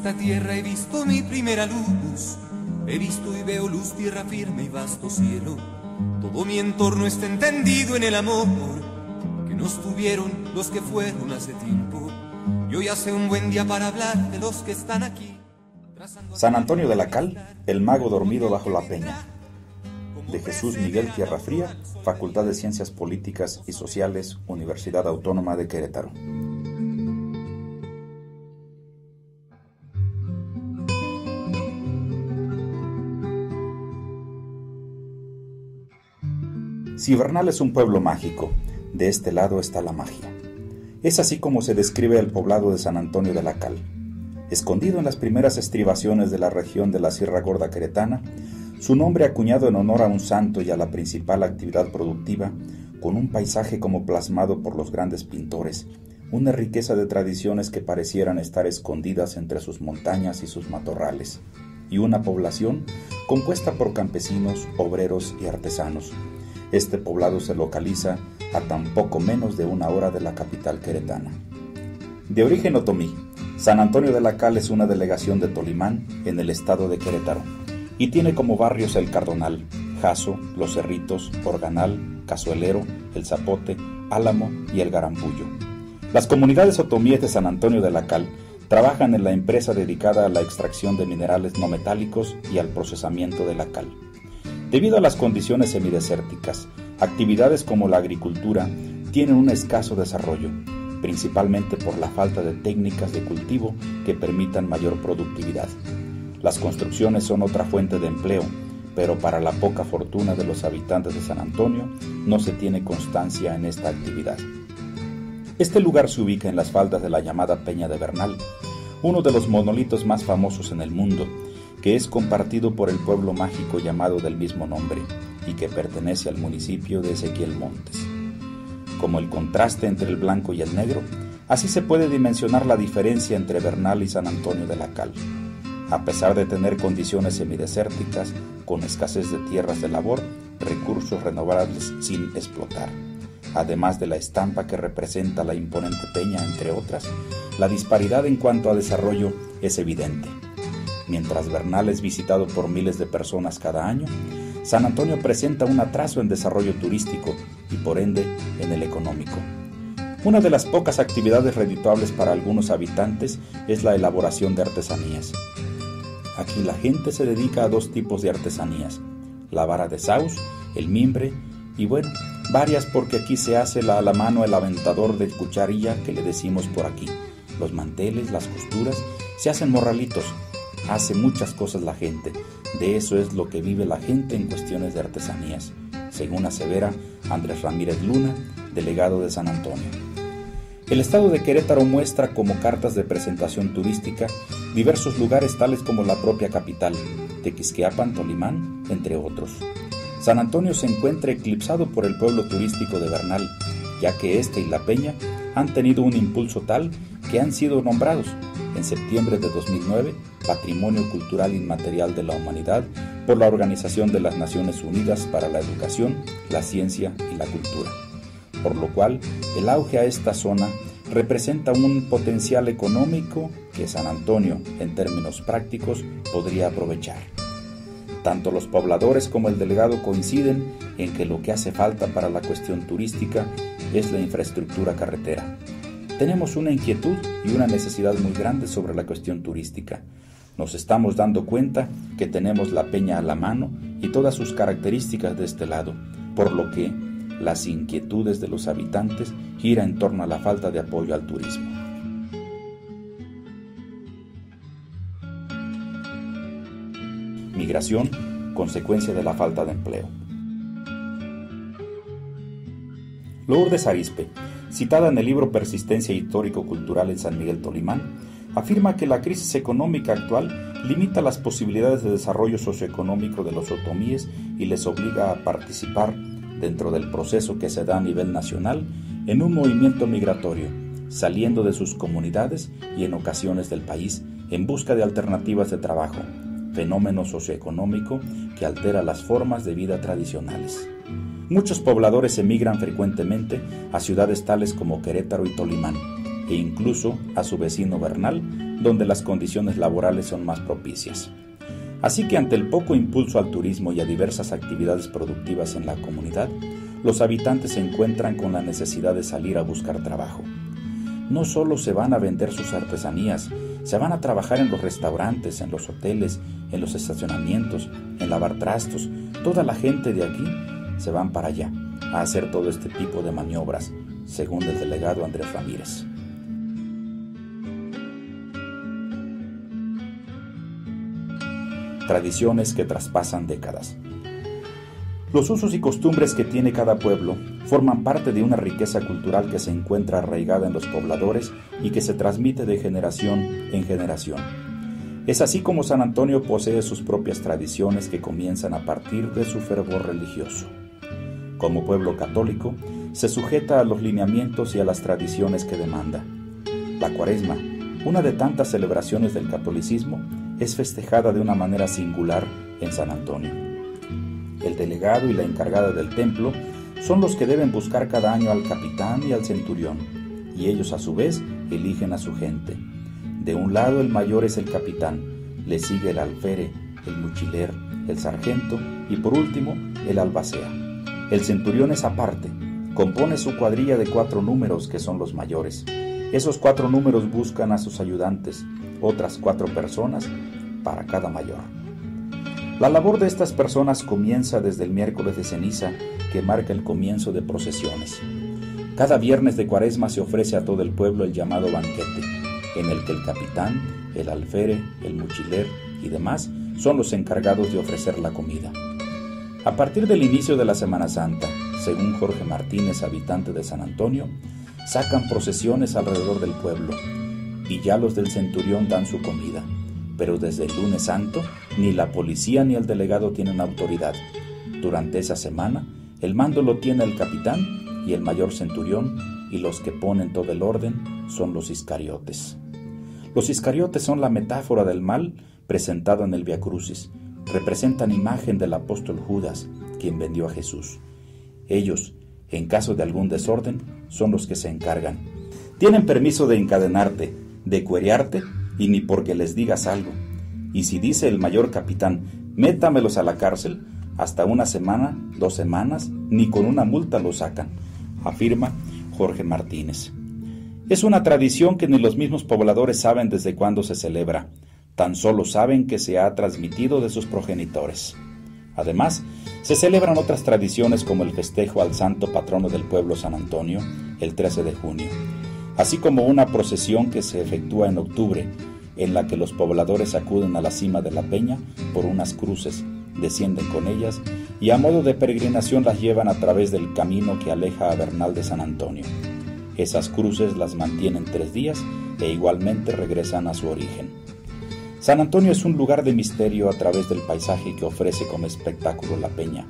esta tierra he visto mi primera luz. He visto y veo luz, tierra firme y vasto cielo. Todo mi entorno está entendido en el amor que nos tuvieron los que fueron hace tiempo. Y hoy hace un buen día para hablar de los que están aquí. San Antonio de la Cal, el mago dormido bajo la peña. De Jesús Miguel Tierrafría, Facultad de Ciencias Políticas y Sociales, Universidad Autónoma de Querétaro. Si Bernal es un pueblo mágico, de este lado está la magia. Es así como se describe el poblado de San Antonio de la Cal. Escondido en las primeras estribaciones de la región de la Sierra Gorda queretana, su nombre acuñado en honor a un santo y a la principal actividad productiva, con un paisaje como plasmado por los grandes pintores, una riqueza de tradiciones que parecieran estar escondidas entre sus montañas y sus matorrales, y una población compuesta por campesinos, obreros y artesanos. Este poblado se localiza a tan poco menos de 1 hora de la capital queretana. De origen otomí, San Antonio de la Cal es una delegación de Tolimán en el estado de Querétaro y tiene como barrios El Cardonal, Jaso, Los Cerritos, Organal, Cazuelero, El Zapote, Álamo y El Garambullo. Las comunidades otomíes de San Antonio de la Cal trabajan en la empresa dedicada a la extracción de minerales no metálicos y al procesamiento de la cal. Debido a las condiciones semidesérticas, actividades como la agricultura tienen un escaso desarrollo, principalmente por la falta de técnicas de cultivo que permitan mayor productividad. Las construcciones son otra fuente de empleo, pero para la poca fortuna de los habitantes de San Antonio, no se tiene constancia en esta actividad. Este lugar se ubica en las faldas de la llamada Peña de Bernal, uno de los monolitos más famosos en el mundo, que es compartido por el pueblo mágico llamado del mismo nombre y que pertenece al municipio de Ezequiel Montes. Como el contraste entre el blanco y el negro, así se puede dimensionar la diferencia entre Bernal y San Antonio de la Cal. A pesar de tener condiciones semidesérticas, con escasez de tierras de labor, recursos renovables sin explotar, además de la estampa que representa la imponente peña, entre otras, la disparidad en cuanto a desarrollo es evidente. Mientras Bernal es visitado por miles de personas cada año, San Antonio presenta un atraso en desarrollo turístico y por ende en el económico. Una de las pocas actividades redituables para algunos habitantes es la elaboración de artesanías. Aquí la gente se dedica a 2 tipos de artesanías, la vara de saus, el mimbre y bueno, varias porque aquí se hace a la mano el aventador de cucharilla que le decimos por aquí, los manteles, las costuras, se hacen morralitos. Hace muchas cosas la gente, de eso es lo que vive la gente en cuestiones de artesanías, según asevera Andrés Ramírez Luna, delegado de San Antonio. El estado de Querétaro muestra como cartas de presentación turística diversos lugares tales como la propia capital, Tequisquiapan, Tolimán, entre otros. San Antonio se encuentra eclipsado por el pueblo turístico de Bernal, ya que este y la Peña han tenido un impulso tal que han sido nombrados, en septiembre de 2009, Patrimonio Cultural Inmaterial de la Humanidad por la Organización de las Naciones Unidas para la Educación, la Ciencia y la Cultura. Por lo cual, el auge a esta zona representa un potencial económico que San Antonio, en términos prácticos, podría aprovechar. Tanto los pobladores como el delegado coinciden en que lo que hace falta para la cuestión turística es la infraestructura carretera. Tenemos una inquietud y una necesidad muy grande sobre la cuestión turística. Nos estamos dando cuenta que tenemos la peña a la mano y todas sus características de este lado, por lo que las inquietudes de los habitantes giran en torno a la falta de apoyo al turismo. Migración, consecuencia de la falta de empleo. Lourdes Arizpe, citada en el libro Persistencia Histórico-Cultural en San Miguel Tolimán, afirma que la crisis económica actual limita las posibilidades de desarrollo socioeconómico de los otomíes y les obliga a participar, dentro del proceso que se da a nivel nacional, en un movimiento migratorio, saliendo de sus comunidades y en ocasiones del país en busca de alternativas de trabajo, fenómeno socioeconómico que altera las formas de vida tradicionales. Muchos pobladores emigran frecuentemente a ciudades tales como Querétaro y Tolimán, e incluso a su vecino Bernal, donde las condiciones laborales son más propicias. Así que ante el poco impulso al turismo y a diversas actividades productivas en la comunidad, los habitantes se encuentran con la necesidad de salir a buscar trabajo. No solo se van a vender sus artesanías, se van a trabajar en los restaurantes, en los hoteles, en los estacionamientos, en lavar trastos. Toda la gente de aquí se van para allá a hacer todo este tipo de maniobras, según el delegado Andrés Ramírez. Tradiciones que traspasan décadas. Los usos y costumbres que tiene cada pueblo forman parte de una riqueza cultural que se encuentra arraigada en los pobladores y que se transmite de generación en generación. Es así como San Antonio posee sus propias tradiciones que comienzan a partir de su fervor religioso. Como pueblo católico, se sujeta a los lineamientos y a las tradiciones que demanda. La Cuaresma, una de tantas celebraciones del catolicismo, es festejada de una manera singular en San Antonio. El delegado y la encargada del templo son los que deben buscar cada año al capitán y al centurión, y ellos a su vez eligen a su gente. De un lado el mayor es el capitán, le sigue el alférez, el mochiler, el sargento y por último el albacea. El centurión es aparte, compone su cuadrilla de 4 números que son los mayores. Esos 4 números buscan a sus ayudantes, otras 4 personas para cada mayor. La labor de estas personas comienza desde el miércoles de ceniza, que marca el comienzo de procesiones. Cada viernes de Cuaresma se ofrece a todo el pueblo el llamado banquete, en el que el capitán, el alférez, el mochiler y demás son los encargados de ofrecer la comida. A partir del inicio de la Semana Santa, según Jorge Martínez, habitante de San Antonio, sacan procesiones alrededor del pueblo, y ya los del centurión dan su comida. Pero desde el lunes santo, ni la policía ni el delegado tienen autoridad. Durante esa semana, el mando lo tiene el capitán y el mayor centurión, y los que ponen todo el orden son los iscariotes. Los iscariotes son la metáfora del mal presentado en el Via Crucis. Representan imagen del apóstol Judas, quien vendió a Jesús. Ellos, en caso de algún desorden, son los que se encargan. Tienen permiso de encadenarte, de cuerearte, y ni porque les digas algo. Y si dice el mayor capitán, métamelos a la cárcel, hasta 1 semana, 2 semanas, ni con una multa lo sacan, afirma Jorge Martínez. Es una tradición que ni los mismos pobladores saben desde cuándo se celebra, tan solo saben que se ha transmitido de sus progenitores. Además, se celebran otras tradiciones como el festejo al santo patrono del pueblo San Antonio, el 13 de junio, así como una procesión que se efectúa en octubre, en la que los pobladores acuden a la cima de la peña por unas cruces, descienden con ellas y a modo de peregrinación las llevan a través del camino que aleja a Bernal de San Antonio. Esas cruces las mantienen 3 días e igualmente regresan a su origen. San Antonio es un lugar de misterio a través del paisaje que ofrece como espectáculo la peña,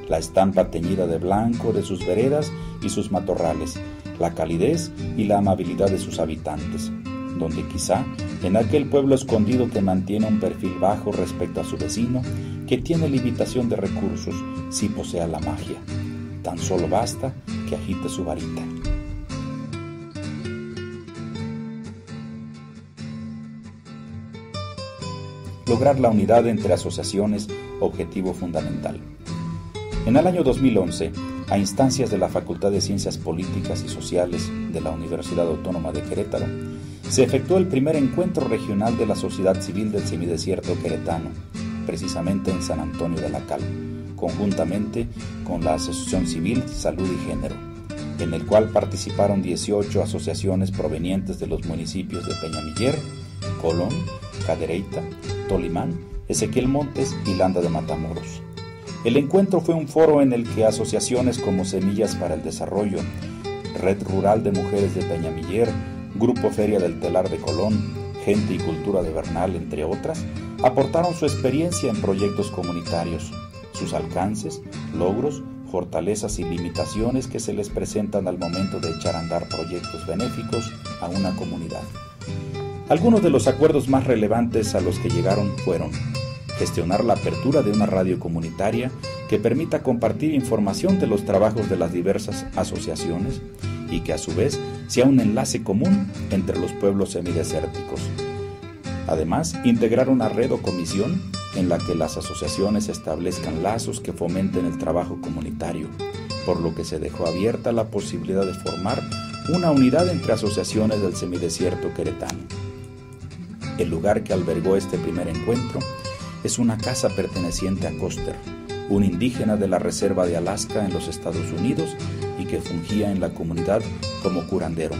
la estampa teñida de blanco de sus veredas y sus matorrales, la calidez y la amabilidad de sus habitantes, donde quizá en aquel pueblo escondido que mantiene un perfil bajo respecto a su vecino, que tiene limitación de recursos, sí posea la magia. Tan solo basta que agite su varita. Lograr la unidad entre asociaciones, objetivo fundamental. En el año 2011, a instancias de la Facultad de Ciencias Políticas y Sociales de la Universidad Autónoma de Querétaro, se efectuó el primer encuentro regional de la sociedad civil del semidesierto queretano, precisamente en San Antonio de la Cal, conjuntamente con la Asociación Civil Salud y Género, en el cual participaron 18 asociaciones provenientes de los municipios de Peñamiller, Colón, Cadereyta, Tolimán, Ezequiel Montes y Landa de Matamoros. El encuentro fue un foro en el que asociaciones como Semillas para el Desarrollo, Red Rural de Mujeres de Peñamiller, Grupo Feria del Telar de Colón, Gente y Cultura de Bernal, entre otras, aportaron su experiencia en proyectos comunitarios, sus alcances, logros, fortalezas y limitaciones que se les presentan al momento de echar a andar proyectos benéficos a una comunidad. Algunos de los acuerdos más relevantes a los que llegaron fueron gestionar la apertura de una radio comunitaria que permita compartir información de los trabajos de las diversas asociaciones y que a su vez sea un enlace común entre los pueblos semidesérticos. Además, integrar una red o comisión en la que las asociaciones establezcan lazos que fomenten el trabajo comunitario, por lo que se dejó abierta la posibilidad de formar una unidad entre asociaciones del semidesierto queretano. El lugar que albergó este primer encuentro es una casa perteneciente a Koster, un indígena de la reserva de Alaska en los Estados Unidos y que fungía en la comunidad como curandero.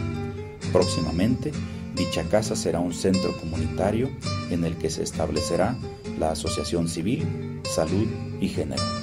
Próximamente, dicha casa será un centro comunitario en el que se establecerá la Asociación Civil, Salud y Género.